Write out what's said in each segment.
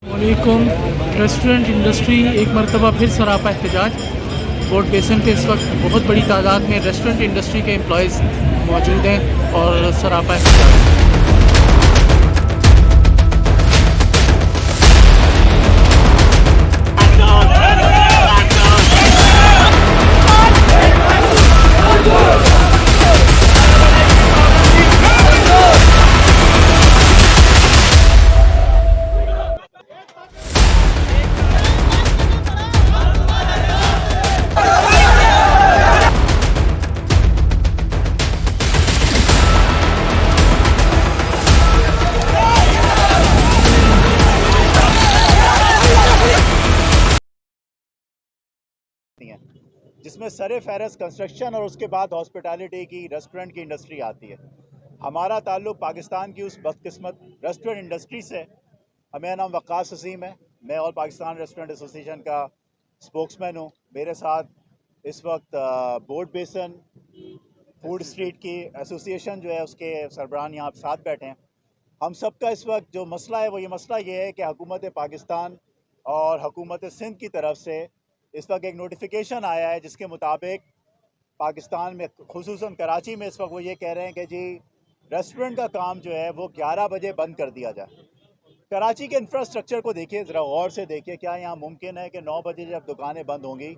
वालेकुम। Restaurant industry एक मरतबा फिर सरापा एहतजाज। बोर्ड बेसन पे इस वक्त बहुत बड़ी तादाद में रेस्टोरेंट इंडस्ट्री के एम्प्लॉयज़ मौजूद हैं और सरापा एहतजाज। जिसमें सरे फहरस्त कंस्ट्रक्शन और उसके बाद हॉस्पिटैलिटी की रेस्टोरेंट की इंडस्ट्री आती है। हमारा ताल्लुक़ पाकिस्तान की उस बदकिस्मत रेस्टोरेंट इंडस्ट्री से। मेरा नाम वक्कास हसीम है। मैं ऑल पाकिस्तान रेस्टोरेंट एसोसिएशन का स्पोक्समैन हूँ। मेरे साथ इस वक्त बोर्ड बेसन फूड स्ट्रीट की एसोसिएशन जो है उसके सरबराहान यहाँ साथ बैठे हैं। हम सब का इस वक्त जो मसला है वो ये मसला ये है कि हुकूमत पाकिस्तान और हुकूमत सिंध की तरफ से इस वक्त एक नोटिफिकेशन आया है जिसके मुताबिक पाकिस्तान में खुसूसन कराची में इस वक्त वो ये कह रहे हैं कि जी रेस्टोरेंट का काम जो है वो 11 बजे बंद कर दिया जाए। कराची के इंफ्रास्ट्रक्चर को देखिए, ज़रा गौर से देखिए, क्या यहाँ मुमकिन है कि 9 बजे जब दुकानें बंद होंगी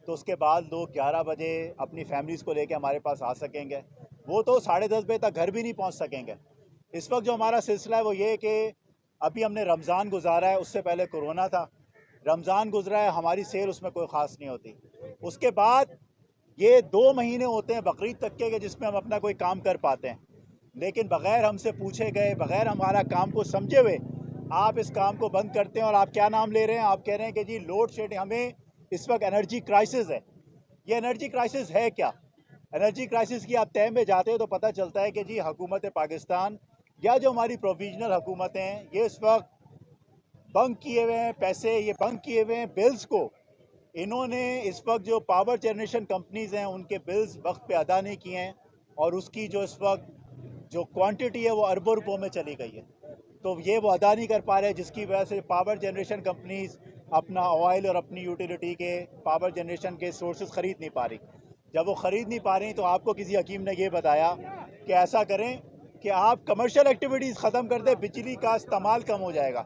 तो उसके बाद लोग 11 बजे अपनी फैमिलीज़ को लेकर हमारे पास आ सकेंगे? वो तो 10:30 बजे तक घर भी नहीं पहुँच सकेंगे। इस वक्त जो हमारा सिलसिला है वो ये कि अभी हमने रमज़ान गुजारा है, उससे पहले कोरोना था। रमज़ान गुजरा है, हमारी सेल उसमें कोई ख़ास नहीं होती। उसके बाद ये 2 महीने होते हैं बकरीद तक के जिसमें हम अपना कोई काम कर पाते हैं, लेकिन बग़ैर हमसे पूछे गए, बग़ैर हमारा काम को समझे हुए आप इस काम को बंद करते हैं। और आप क्या नाम ले रहे हैं? आप कह रहे हैं कि जी लोड शेडिंग, हमें इस वक्त एनर्जी क्राइसिस है। ये एनर्जी क्राइसिस है क्या? एनर्जी क्राइसिस की आप तह में जाते हो तो पता चलता है कि जी हुकूमत पाकिस्तान या जो हमारी प्रोविजनल हुकूमतें हैं ये इस वक्त बंक किए हुए हैं पैसे, ये बंक किए हुए हैं बिल्स को। इन्होंने इस वक्त जो पावर जनरेशन कंपनीज़ हैं उनके बिल्स वक्त पे अदा नहीं किए हैं और उसकी जो इस वक्त जो क्वांटिटी है वो अरबों रुपयों में चली गई है। तो ये वो अदा नहीं कर पा रहे, जिसकी वजह से पावर जनरेशन कंपनीज़ अपना ऑयल और अपनी यूटिलिटी के पावर जनरेशन के सोर्सेज ख़रीद नहीं पा रही। जब वो ख़रीद नहीं पा रही तो आपको किसी हकीम ने ये बताया कि ऐसा करें कि आप कमर्शियल एक्टिविटीज़ ख़त्म कर दें, बिजली का इस्तेमाल कम हो जाएगा।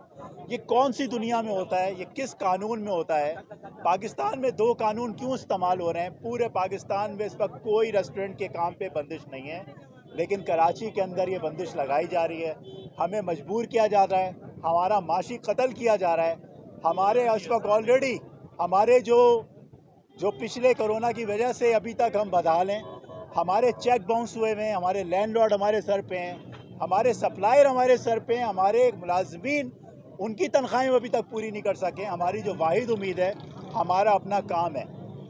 ये कौन सी दुनिया में होता है? ये किस कानून में होता है? पाकिस्तान में 2 कानून क्यों इस्तेमाल हो रहे हैं? पूरे पाकिस्तान में इस वक्त कोई रेस्टोरेंट के काम पे बंदिश नहीं है, लेकिन कराची के अंदर ये बंदिश लगाई जा रही है। हमें मजबूर किया जा रहा है, हमारा माशी कत्ल किया जा रहा है। हमारे इस वक्त ऑलरेडी हमारे जो जो पिछले कोरोना की वजह से अभी तक हम बदहाल हैं, हमारे चेक बाउंस हुए हुए हैं, हमारे लैंडलॉर्ड हमारे सर पे हैं, हमारे सप्लायर हमारे सर पे हैं, हमारे मुलाजमीन उनकी तनख्वाहें अभी तक पूरी नहीं कर सके। हमारी जो वाहिद उम्मीद है हमारा अपना काम है।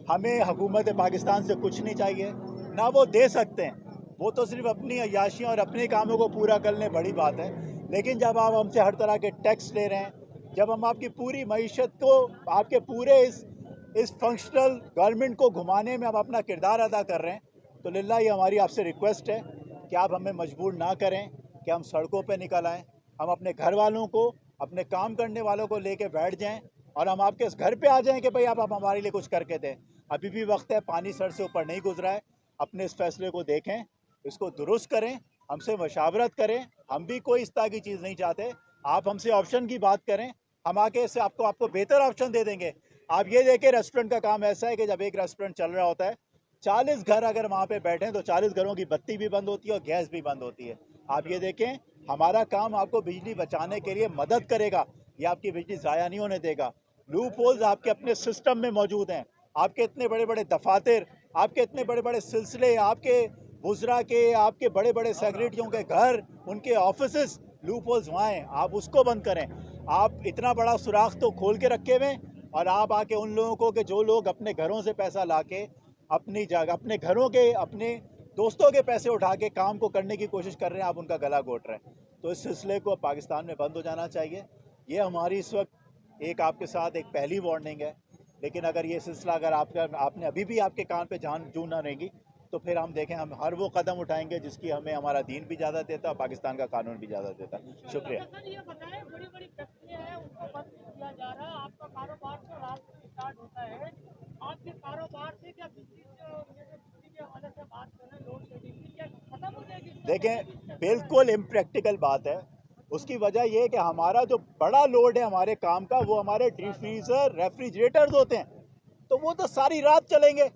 हमें हुकूमत पाकिस्तान से कुछ नहीं चाहिए, ना वो दे सकते हैं। वो तो सिर्फ अपनी अय्याशियाँ और अपने कामों को पूरा करने बड़ी बात है, लेकिन जब आप हमसे हर तरह के टैक्स ले रहे हैं, जब हम आपकी पूरी मईशत को, आपके पूरे इस फंक्शनल गवर्नमेंट को घुमाने में हम अपना किरदार अदा कर रहे हैं, तो लिल्लाह ये हमारी आपसे रिक्वेस्ट है कि आप हमें मजबूर ना करें कि हम सड़कों पे निकल आएँ। हम अपने घर वालों को, अपने काम करने वालों को लेके बैठ जाएं और हम आपके इस घर पे आ जाएं कि भाई आप हमारे लिए कुछ करके दें। अभी भी वक्त है, पानी सर से ऊपर नहीं गुजरा है। अपने इस फैसले को देखें, इसको दुरुस्त करें, हमसे मशावरत करें। हम भी कोई इस तरह की चीज़ नहीं चाहते। आप हमसे ऑप्शन की बात करें, हम आके इससे आपको बेहतर ऑप्शन दे देंगे। आप ये देखें, रेस्टोरेंट का काम ऐसा है कि जब एक रेस्टोरेंट चल रहा होता है, 40 घर अगर वहाँ पे बैठे तो 40 घरों की बत्ती भी बंद होती है और गैस भी बंद होती है। आप ये देखें, हमारा काम आपको बिजली बचाने के लिए मदद करेगा, ये आपकी बिजली ज़ाया नहीं होने देगा। लूप होल्स आपके अपने सिस्टम में मौजूद हैं। आपके इतने बड़े बड़े दफातर, आपके इतने बड़े बड़े सिलसिले, आपके बुजरा के, आपके बड़े बड़े सेक्रेटरियों के घर, उनके ऑफिस, लूप होल्स वहाँ हैं, आप उसको बंद करें। आप इतना बड़ा सुराख तो खोल के रखे हुए और आप आके उन लोगों को, कि जो लोग अपने घरों से पैसा ला के अपनी जगह, अपने घरों के, अपने दोस्तों के पैसे उठा के काम को करने की कोशिश कर रहे हैं, आप उनका गला घोट रहे हैं। तो इस सिलसिले को पाकिस्तान में बंद हो जाना चाहिए। ये हमारी इस वक्त एक आपके साथ एक पहली वार्निंग है, लेकिन अगर ये सिलसिला अगर आपने अभी भी आपके कान पे जान जू ना रहेगी तो फिर हम देखें, हम हर वो कदम उठाएंगे जिसकी हमें हमारा दीन भी इजाज़त देता है, पाकिस्तान का कानून भी इजाज़त देता है। शुक्रिया। देखें, बिल्कुल इम्प्रैक्टिकल बात है। उसकी वजह यह है कि हमारा जो बड़ा लोड है हमारे काम का, वो हमारे डीप फ्रीजर रेफ्रिजरेटर्स होते हैं, तो वो तो सारी रात चलेंगे।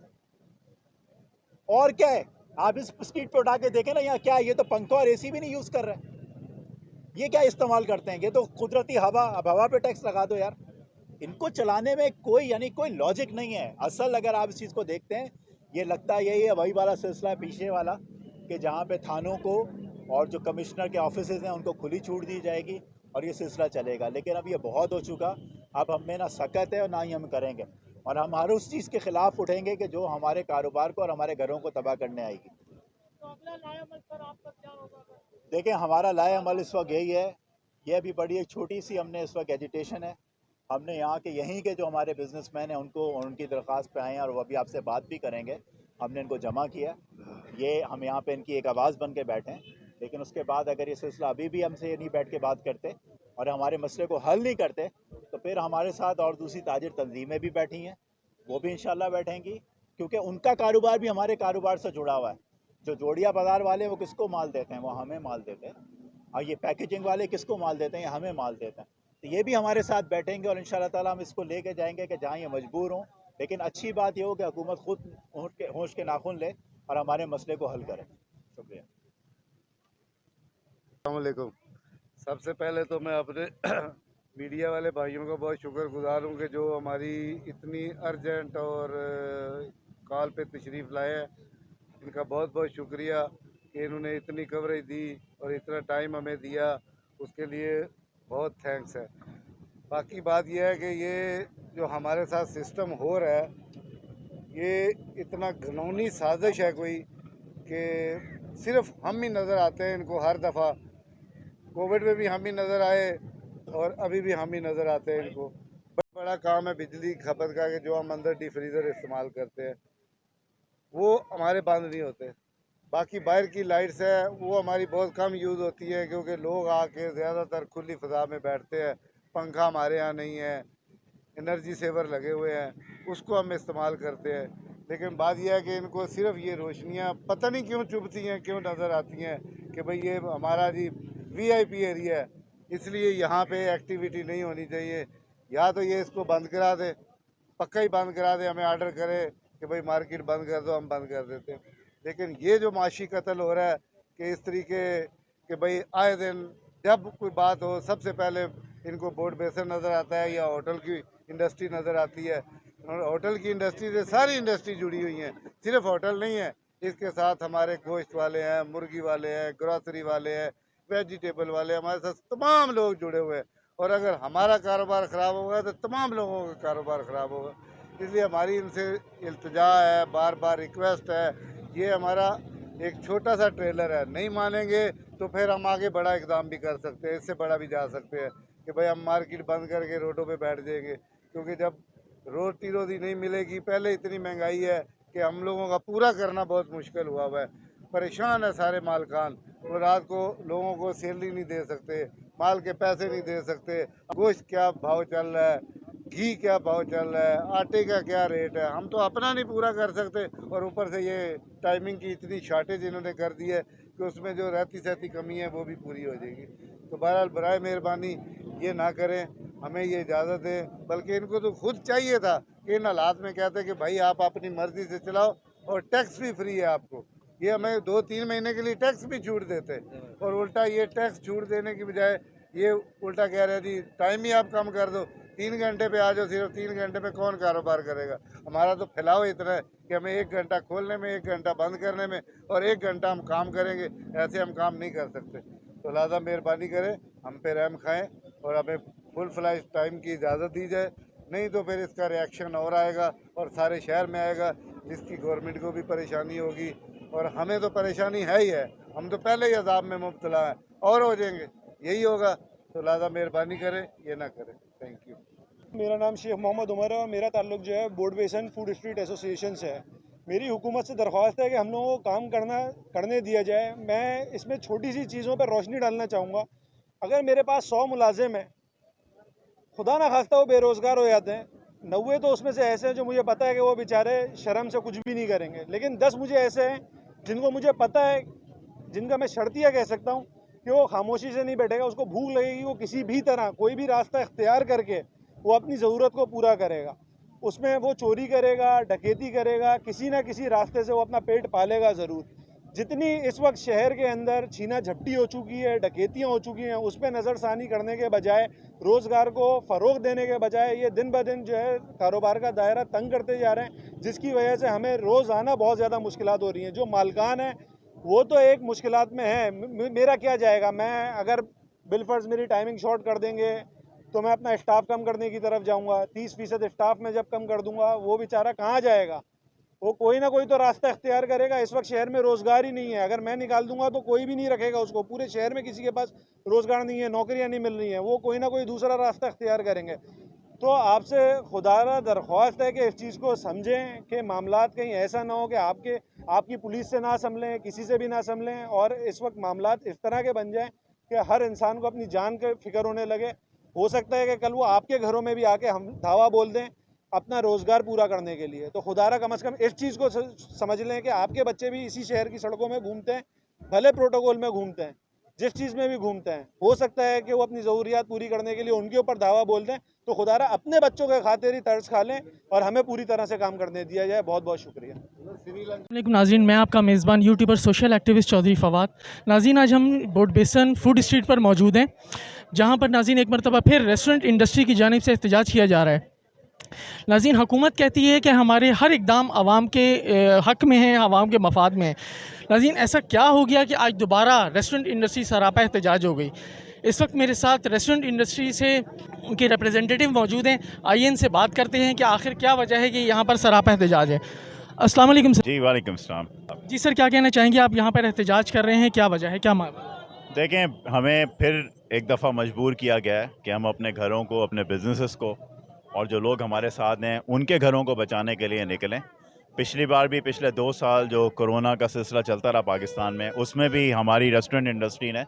और क्या है, आप इस स्ट्रीट पे उठा के देखें ना, यहाँ क्या है, ये तो पंखा और एसी भी नहीं यूज कर रहे। ये क्या इस्तेमाल करते हैं, ये तो कुदरती हवा। अब हवा पे टैक्स लगा दो यार। इनको चलाने में कोई लॉजिक नहीं है। असल अगर आप इस चीज़ को देखते हैं, ये लगता है यही है, वही वाला सिलसिला है पीछे वाला, कि जहाँ पे थानों को और जो कमिश्नर के ऑफिस हैं उनको खुली छूट दी जाएगी और ये सिलसिला चलेगा। लेकिन अब ये बहुत हो चुका। अब हम में ना सकत है और ना ही हम करेंगे, और हम हर उस चीज़ के खिलाफ उठेंगे कि जो हमारे कारोबार को और हमारे घरों को तबाह करने आएगी। तो अगला लाएअमल पर आपका क्या होगा? देखिए, हमारा लाए अमल इस वक्त यही है। यह भी बड़ी एक छोटी सी हमने इस वक्त एजिटेशन है। हमने यहाँ के यहीं के जो हमारे बिजनेसमैन हैं उनको उनकी दरख्वास्त पे आए हैं और वो अभी आपसे बात भी करेंगे। हमने इनको जमा किया। ये हम यहाँ पे इनकी एक आवाज़ बन के बैठे हैं। लेकिन उसके बाद अगर ये सिलसिला अभी भी हमसे नहीं बैठ के बात करते और हमारे मसले को हल नहीं करते, तो फिर हमारे साथ और दूसरी ताजिर तंजीमें भी बैठी हैं, वो भी इंशाल्लाह बैठेंगी, क्योंकि उनका कारोबार भी हमारे कारोबार से जुड़ा हुआ है। जो जोड़िया बाज़ार वाले वो किसको माल देते हैं, वो हमें माल देते हैं। और ये पैकेजिंग वाले किसको माल देते हैं, ये हमें माल देते हैं। तो ये भी हमारे साथ बैठेंगे और इंशाल्लाह ताला हम इसको लेके जाएंगे कि जहाँ ये मजबूर हों। लेकिन अच्छी बात ये हो कि हुकूमत खुद होश के नाखून ले और हमारे मसले को हल करे। शुक्रिया। अस्सलामुअलैकुम। सबसे पहले तो मैं अपने मीडिया वाले भाइयों का बहुत शुक्रगुजार हूँ कि जो हमारी इतनी अर्जेंट और कॉल पे तशरीफ़ लाए हैं। इनका बहुत बहुत शुक्रिया कि इन्होंने इतनी कवरेज दी और इतना टाइम हमें दिया, उसके लिए बहुत थैंक्स है। बाकी बात यह है कि ये जो हमारे साथ सिस्टम हो रहा है, ये इतना घिनौनी साजिश है कोई, कि सिर्फ हम ही नज़र आते हैं इनको हर दफ़ा। कोविड में भी हम ही नज़र आए और अभी भी हम ही नज़र आते हैं इनको। बड़ा काम है बिजली खपत का, कि जो हम अंदर डी फ्रीज़र इस्तेमाल करते हैं वो हमारे बंद नहीं होते। बाकी बाहर की लाइट्स है वो हमारी बहुत कम यूज़ होती है, क्योंकि लोग आके ज़्यादातर खुली फ़ज़ा में बैठते हैं। पंखा हमारे यहाँ नहीं है, एनर्जी सेवर लगे हुए हैं, उसको हम इस्तेमाल करते हैं। लेकिन बात यह है कि इनको सिर्फ ये रोशनियाँ पता नहीं क्यों चुभती हैं, क्यों नज़र आती हैं कि भाई ये हमारा जी वीआईपी एरिया है, इसलिए यहाँ पे एक्टिविटी नहीं होनी चाहिए। या तो ये इसको बंद करा दे, पक्का ही बंद करा दे, हमें आर्डर करे कि भाई मार्केट बंद कर दो, हम बंद कर देते हैं। लेकिन ये जो माशी कत्ल हो रहा है कि इस तरीके कि भाई आए दिन जब कोई बात हो सबसे पहले इनको बोर्ड बेसन नज़र आता है या होटल की इंडस्ट्री नज़र आती है। और होटल की इंडस्ट्री से सारी इंडस्ट्री जुड़ी हुई हैं, सिर्फ होटल नहीं है, इसके साथ हमारे गोश्त वाले हैं, मुर्गी वाले हैं, ग्रॉसरी वाले हैं, वेजिटेबल वाले, हमारे साथ तमाम लोग जुड़े हुए हैं। और अगर हमारा कारोबार ख़राब होगा तो तमाम लोगों का कारोबार ख़राब होगा। इसलिए हमारी इनसे इल्तिजा है, बार बार रिक्वेस्ट है। ये हमारा एक छोटा सा ट्रेलर है, नहीं मानेंगे तो फिर हम आगे बड़ा इकदाम भी कर सकते हैं, इससे बड़ा भी जा सकते हैं कि भाई हम मार्केट बंद करके रोडों पे बैठ जाएंगे। क्योंकि जब रोटी रोज़ी नहीं मिलेगी, पहले इतनी महंगाई है कि हम लोगों का पूरा करना बहुत मुश्किल हुआ है। परेशान है सारे मालकान, वो रात को लोगों को सैलरी नहीं दे सकते, माल के पैसे नहीं दे सकते। गोश्त क्या भाव चल रहा है, घी क्या भाव चल रहा है, आटे का क्या रेट है, हम तो अपना नहीं पूरा कर सकते। और ऊपर से ये टाइमिंग की इतनी शॉर्टेज इन्होंने कर दी है कि उसमें जो रहती सहती कमी है वो भी पूरी हो जाएगी। तो बहरहाल बराए मेहरबानी ये ना करें, हमें ये इजाज़त दें। बल्कि इनको तो खुद चाहिए था कि इन हालात में कहते कि भाई आप अपनी मर्ज़ी से चलाओ और टैक्स भी फ्री है आपको। ये हमें 2-3 महीने के लिए टैक्स भी छूट देते, और उल्टा ये टैक्स छूट देने की बजाय ये उल्टा कह रहे हैं जी टाइम ही आप कम कर दो, 3 घंटे पे आ जाओ। सिर्फ 3 घंटे में कौन कारोबार करेगा? हमारा तो फैलाव इतना है कि हमें 1 घंटा खोलने में, 1 घंटा बंद करने में और 1 घंटा हम काम करेंगे, ऐसे हम काम नहीं कर सकते। तो लिहाजा मेहरबानी करें, हम पे रहम खाएँ और हमें फुल फ्लैश टाइम की इजाज़त दी जाए। नहीं तो फिर इसका रिएक्शन और आएगा और सारे शहर में आएगा, जिसकी गवर्नमेंट को भी परेशानी होगी और हमें तो परेशानी है ही है। हम तो पहले ही अजाब में मुब्तला हैं और हो जाएंगे, यही होगा। तो लिहाजा मेहरबानी करें, ये ना करें। Thank you. मेरा नाम शेख मोहम्मद उमर है और मेरा ताल्लुक जो है बोर्ड बेसन फूड स्ट्रीट एसोसिएशन से है। मेरी हुकूमत से दरख्वास्त है कि हम लोगों को काम करने दिया जाए। मैं इसमें छोटी सी चीज़ों पर रोशनी डालना चाहूँगा। अगर मेरे पास 100 मुलाजिम हैं, खुदा ना खास्ता वो बेरोज़गार हो जाते हैं, 90 तो उसमें से ऐसे हैं जो मुझे पता है कि वो बेचारे शर्म से कुछ भी नहीं करेंगे। लेकिन 10 मुझे ऐसे हैं जिनको मुझे पता है जिनका मैं शर्तिया कह सकता हूँ कि वो खामोशी से नहीं बैठेगा, उसको भूख लगेगी, वो किसी भी तरह कोई भी रास्ता इख्तियार करके वो अपनी ज़रूरत को पूरा करेगा। उसमें वो चोरी करेगा, डकैती करेगा, किसी ना किसी रास्ते से वो अपना पेट पालेगा ज़रूर। जितनी इस वक्त शहर के अंदर छीना झपटी हो चुकी है, डकैतियाँ हो चुकी हैं, उस पर नज़रसानी करने के बजाय, रोज़गार को फ़रोग़ देने के बजाय ये दिन ब दिन जो है कारोबार का दायरा तंग करते जा रहे हैं, जिसकी वजह से हमें रोज़ाना बहुत ज़्यादा मुश्किलात हो रही हैं। जो मालकान हैं वो तो एक मुश्किलात में है, मेरा क्या जाएगा, मैं अगर बिलफर्ज मेरी टाइमिंग शॉर्ट कर देंगे तो मैं अपना स्टाफ कम करने की तरफ जाऊंगा। 30% स्टाफ में जब कम कर दूंगा वो बेचारा कहाँ जाएगा, वो कोई ना कोई तो रास्ता इख्तियार करेगा। इस वक्त शहर में रोज़गार ही नहीं है, अगर मैं निकाल दूंगा तो कोई भी नहीं रखेगा उसको। पूरे शहर में किसी के पास रोज़गार नहीं है, नौकरियां नहीं मिल रही हैं, वो कोई ना कोई दूसरा रास्ता इख्तियार करेंगे। तो आपसे खुदारा दरख्वास्त है कि इस चीज़ को समझें कि मामलात कहीं ऐसा ना हो कि आपकी पुलिस से ना संभलें, किसी से भी ना संभलें, और इस वक्त मामलात इस तरह के बन जाएं कि हर इंसान को अपनी जान की फ़िक्र होने लगे। हो सकता है कि कल वो आपके घरों में भी आके हम धावा बोल दें अपना रोज़गार पूरा करने के लिए। तो खुदारा कम से कम इस चीज़ को समझ लें कि आपके बच्चे भी इसी शहर की सड़कों में घूमते हैं, भले प्रोटोकॉल में घूमते हैं, जिस चीज़ में भी घूमते हैं, हो सकता है कि वो अपनी ज़रूरियात पूरी करने के लिए उनके ऊपर दावा बोल दें। तो खुदारा अपने बच्चों के खातिर ही तर्ज खा लें और हमें पूरी तरह से काम करने दिया जाए। बहुत बहुत शुक्रिया। वालेकुम नाज़रीन, मैं आपका मेज़बान यूट्यूबर सोशल एक्टिविस्ट चौधरी फ़वाद। नाज़रीन, आज हम बोट बेसन फूड स्ट्रीट पर मौजूद हैं, जहां पर नाज़रीन एक मरतबा फिर रेस्टोरेंट इंडस्ट्री की जानिब से एहतजाज किया जा रहा है। नाज़रीन, हुकूमत कहती है कि हमारे हर इक़दाम आवाम के हक़ में है, आवाम के मफाद में है। नाज़रीन, ऐसा क्या हो गया कि आज दोबारा रेस्टोरेंट इंडस्ट्री सरापा एहतजाज हो गई। इस वक्त मेरे साथ रेस्टोरेंट इंडस्ट्री से उनके रिप्रेजेंटेटिव मौजूद हैं। आइए इनसे बात करते हैं कि आखिर क्या वजह है कि यहाँ पर सरापा एहतजाज है। अस्सलाम वालेकुम सर। जी वालेकुम सलाम। जी सर, क्या कहना चाहेंगे, आप यहाँ पर एहतजाज कर रहे हैं, क्या वजह है, क्या मामला? देखें, हमें फिर एक दफ़ा मजबूर किया गया है कि हम अपने घरों को, अपने बिजनेसेस को और जो लोग हमारे साथ हैं उनके घरों को बचाने के लिए निकलें। पिछली बार भी, पिछले 2 साल जो कोरोना का सिलसिला चलता रहा पाकिस्तान में, उसमें भी हमारी रेस्टोरेंट इंडस्ट्री ने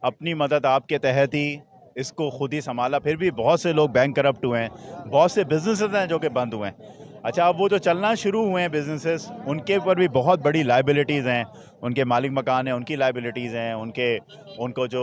अपनी मदद आपके तहत ही इसको खुद ही संभाला। फिर भी बहुत से लोग बैंक करप्ट हुए हैं, बहुत से बिजनेसेस हैं जो कि बंद हुए हैं। अच्छा, अब वो जो चलना शुरू हुए हैं बिजनेसेस, उनके ऊपर भी बहुत बड़ी लाइबिलिटीज़ हैं। उनके मालिक मकान हैं, उनकी लाइबिलिटीज़ हैं, उनको जो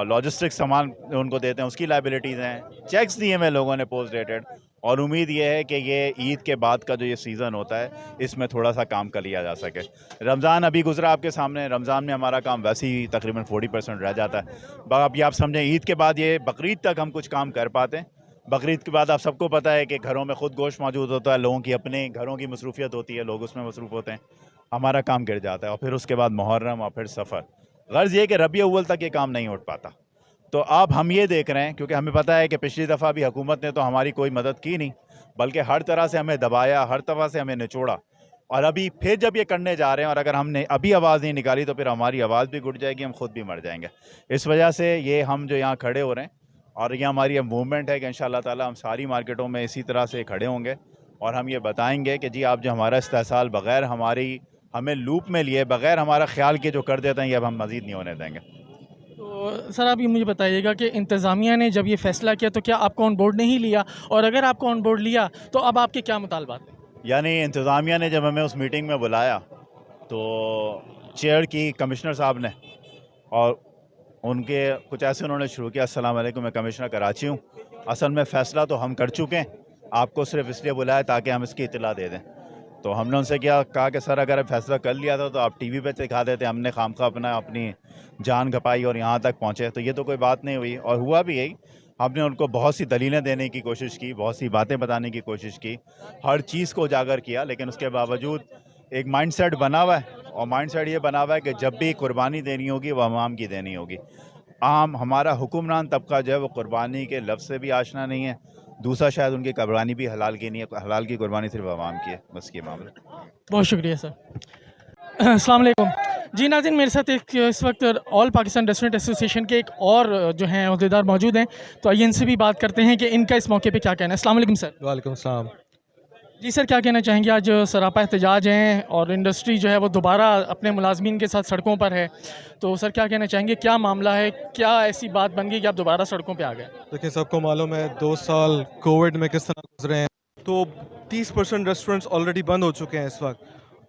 लॉजिस्टिक सामान उनको देते हैं उसकी लाइबिलिटीज़ हैं। चेक्स दिए हुए लोगों ने पोस्ट डेटेड, और उम्मीद ये है कि ये ईद के बाद का जो ये सीज़न होता है इसमें थोड़ा सा काम कर लिया जा सके। रमज़ान अभी गुजरा आपके सामने, रमज़ान में हमारा काम वैसे ही तकरीबन 40% रह जाता है। अभी आप समझें ईद के बाद ये बकरीद तक हम कुछ काम कर पाते हैं। बकरीद के बाद आप सबको पता है कि घरों में खुद गोश्त मौजूद होता है, लोगों की अपने घरों की मसरूफियत होती है, लोग उसमें मसरूफ़ होते हैं, हमारा काम गिर जाता है। और फिर उसके बाद मुहर्रम और फिर सफ़र। गर्ज़ ये कि रबी अव्वल तक ये काम नहीं उठ पाता। तो अब हम ये देख रहे हैं, क्योंकि हमें पता है कि पिछली दफ़ा भी हुकूमत ने तो हमारी कोई मदद की नहीं, बल्कि हर तरह से हमें दबाया, हर तरह से हमें निचोड़ा। और अभी फिर जब ये करने जा रहे हैं, और अगर हमने अभी आवाज़ नहीं निकाली तो फिर हमारी आवाज़ भी घुट जाएगी, हम खुद भी मर जाएंगे। इस वजह से ये हम जो यहाँ खड़े हो रहे हैं, और ये हमारी मूवमेंट है कि इंशाअल्लाह ताला हम सारी मार्केटों में इसी तरह से खड़े होंगे और हम ये बताएंगे कि जी आप जो हमारा इस्तेहसाल बग़ैर हमें लूप में लिए, बग़ैर हमारा ख्याल के जो कर देते हैं, ये अब हम मज़ीद नहीं होने देंगे। तो सर, आप ये मुझे बताइएगा कि इंतज़ामिया ने जब ये फ़ैसला किया तो क्या आपको ऑन बोर्ड नहीं लिया, और अगर आपको ऑन बोर्ड लिया तो अब आपके क्या मुतालबात हैं? यानी इंतज़ामिया ने जब हमें उस मीटिंग में बुलाया तो चेयर की कमिश्नर साहब ने, और उनके कुछ ऐसे उन्होंने शुरू किया, अस्सलाम वालेकुम, मैं कमिश्नर कराची हूँ, असल में फ़ैसला तो हम कर चुके हैं, आपको सिर्फ इसलिए बुलाया ताकि हम इसकी इत्तला दे दें। तो हमने उनसे कहा कि सर अगर फ़ैसला कर लिया था तो आप टीवी पे दिखा देते, हमने खामखा अपनी जान खपाई और यहाँ तक पहुँचे, तो ये तो कोई बात नहीं हुई। और हुआ भी यही, हमने उनको बहुत सी दलीलें देने की कोशिश की, बहुत सी बातें बताने की कोशिश की, हर चीज़ को उजागर किया, लेकिन उसके बावजूद एक माइंडसेट बना हुआ है, और माइंडसेट ये बना हुआ है कि जब भी कुर्बानी देनी होगी वो अवाम की देनी होगी। हमारा हुक्मरान तबका जो है वो कुर्बानी के लफ्ज़ से भी आशना नहीं है, दूसरा शायद उनकी कुर्बानी भी हलाल की नहीं है, हलाल की कुर्बानी सिर्फ अवाम की है, बस ये मामला। बहुत शुक्रिया सर। अस्सलाम वालेकुम। जी नाज़रीन, मेरे साथ इस वक्त ऑल पाकिस्तान रेस्टोरेंट एसोसिएशन के एक और जो हैं अहदेदार मौजूद हैं, तो आइए इनसे भी बात करते हैं कि इनका इस मौके पे क्या कहना है। अस्सलाम वालेकुम सर। वालेकुम सलाम। जी सर, क्या कहना चाहेंगे, आज सरापा एहतजाज हैं और इंडस्ट्री जो है वो दोबारा अपने मुलाजमीन के साथ सड़कों पर है, तो सर क्या कहना चाहेंगे, क्या मामला है, क्या ऐसी बात बन गई कि आप दोबारा सड़कों पे आ गए? देखिए, सबको मालूम है 2 साल कोविड में किस तरह गुजरे हैं, तो 30% रेस्टोरेंट्स ऑलरेडी बंद हो चुके हैं इस वक्त,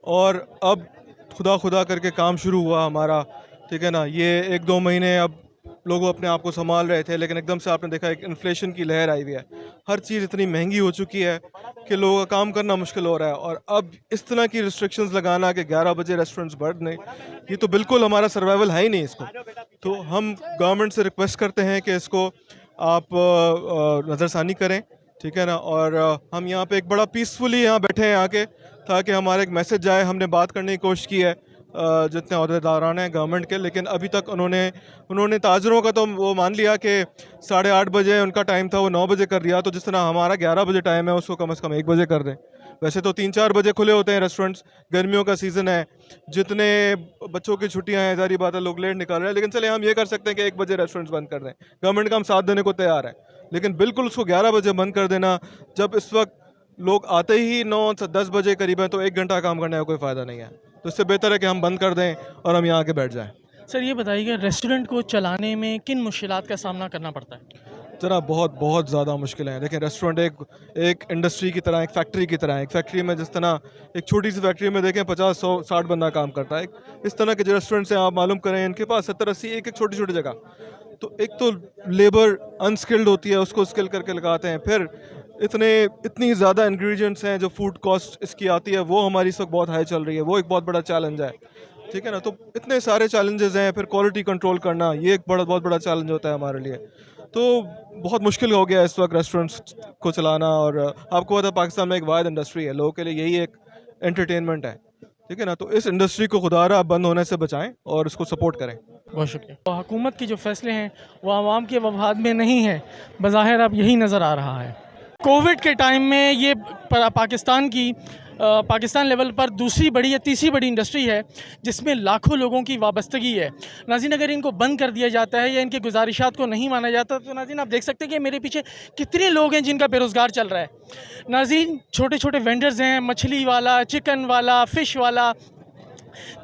और अब खुदा करके काम शुरू हुआ हमारा ठीक है ना। ये 1-2 महीने अब लोग अपने आप को संभाल रहे थे, लेकिन एकदम से आपने देखा एक इन्फ्लेशन की लहर आई हुई है। हर चीज़ इतनी महंगी हो चुकी है कि लोगों का काम करना मुश्किल हो रहा है, और अब इस तरह की रिस्ट्रिक्शंस लगाना कि 11 बजे रेस्टोरेंट्स बंद नहीं, ये तो बिल्कुल हमारा सर्वाइवल है ही नहीं इसको। तो हम गवर्नमेंट से रिक्वेस्ट करते हैं कि इसको आप नज़रसानी करें, ठीक है ना। और हम यहाँ पे एक बड़ा पीसफुली यहाँ बैठे हैं आके, ताकि हमारा एक मैसेज जाए। हमने बात करने की कोशिश की है जितने अहदेदारान हैं गवर्नमेंट के, लेकिन अभी तक उन्होंने ताजरों का तो वो मान लिया कि 8:30 बजे उनका टाइम था, वो 9 बजे कर दिया। तो जिस तरह हमारा 11 बजे टाइम है, उसको कम से कम 1 बजे कर दें। वैसे तो 3-4 बजे खुले होते हैं रेस्टोरेंट्स, गर्मियों का सीज़न है, जितने बच्चों की छुट्टियां हैं, सारी बात है, लोग लेट निकल रहे हैं। लेकिन चले हम ये कर सकते हैं कि 1 बजे रेस्टोरेंट्स बंद कर दें। गवर्नमेंट का हम साथ देने को तैयार है, लेकिन बिल्कुल उसको 11 बजे बंद कर देना, जब इस वक्त लोग आते ही 9-10 बजे करीब है, तो 1 घंटा काम करने का कोई फ़ायदा नहीं है। तो इससे बेहतर है कि हम बंद कर दें और हम यहाँ आके बैठ जाएं। सर ये बताइए, रेस्टोरेंट को चलाने में किन मुश्किलात का सामना करना पड़ता है? जरा बहुत ज़्यादा मुश्किल है। देखिए रेस्टोरेंट एक इंडस्ट्री की तरह, एक फैक्ट्री की तरह है। एक फैक्ट्री में जिस तरह एक छोटी सी फैक्ट्री में देखें 50-100-60 बंदा काम करता है, इस तरह के जो रेस्टोरेंट्स हैं आप मालूम करें, इनके पास 70-80 एक छोटी छोटी जगह। तो एक तो लेबर अनस्किल्ड होती है, उसको स्किल करके लगाते हैं। फिर इतनी ज़्यादा इंग्रेडिएंट्स हैं, जो फूड कॉस्ट इसकी आती है वो हमारी इस वक्त बहुत हाई चल रही है, वो एक बहुत बड़ा चैलेंज है, ठीक है ना। तो इतने सारे चैलेंजेस हैं। फिर क्वालिटी कंट्रोल करना, ये एक बहुत बड़ा चैलेंज होता है हमारे लिए। तो बहुत मुश्किल हो गया इस वक्त रेस्टोरेंट्स को चलाना। और आपको पता है पाकिस्तान में एक वाहिद इंडस्ट्री है, लोगों के लिए यही एक एंटरटेनमेंट है, ठीक है ना। तो इस इंडस्ट्री को खुदारा बंद होने से बचाएं और इसको सपोर्ट करें। बहुत शुक्रिया। तो हुकूमत के जो फैसले हैं वो आवाम के मफाद में नहीं है, बज़ाहिर अब यही नज़र आ रहा है। कोविड के टाइम में ये पाकिस्तान लेवल पर दूसरी बड़ी या तीसरी बड़ी इंडस्ट्री है जिसमें लाखों लोगों की वाबस्तगी है। नाज़रीन, अगर इनको बंद कर दिया जाता है या इनके गुजारिशात को नहीं माना जाता, तो नाज़रीन आप देख सकते हैं कि मेरे पीछे कितने लोग हैं जिनका बेरोज़गार चल रहा है। नाज़रीन, छोटे छोटे वेंडर्स हैं, मछली वाला, चिकन वाला, फ़िश वाला,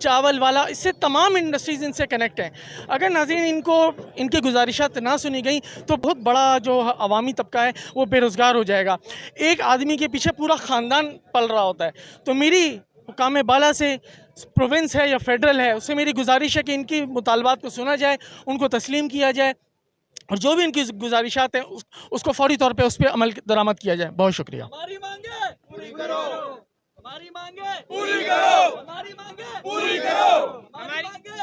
चावल वाला, इससे तमाम इंडस्ट्रीज़ इनसे कनेक्ट हैं। अगर नाज़रीन इनको इनकी गुजारिशात ना सुनी गई तो बहुत बड़ा जो अवामी तबका है वो बेरोज़गार हो जाएगा। एक आदमी के पीछे पूरा ख़ानदान पल रहा होता है। तो मेरी हुकाम बाला से, प्रोविंस है या फेडरल है, उससे मेरी गुजारिश है कि इनकी मुतालबात को सुना जाए, उनको तस्लीम किया जाए, और जो भी इनकी गुजारिशात हैं उसको फ़ौरी तौर पर उस पर अमल दरामद किया जाए। बहुत शुक्रिया। हमारी मांगे पूरी करो, हमारी मांगे पूरी करो, हमारी मांगे पूरी करो, हमारी मांगे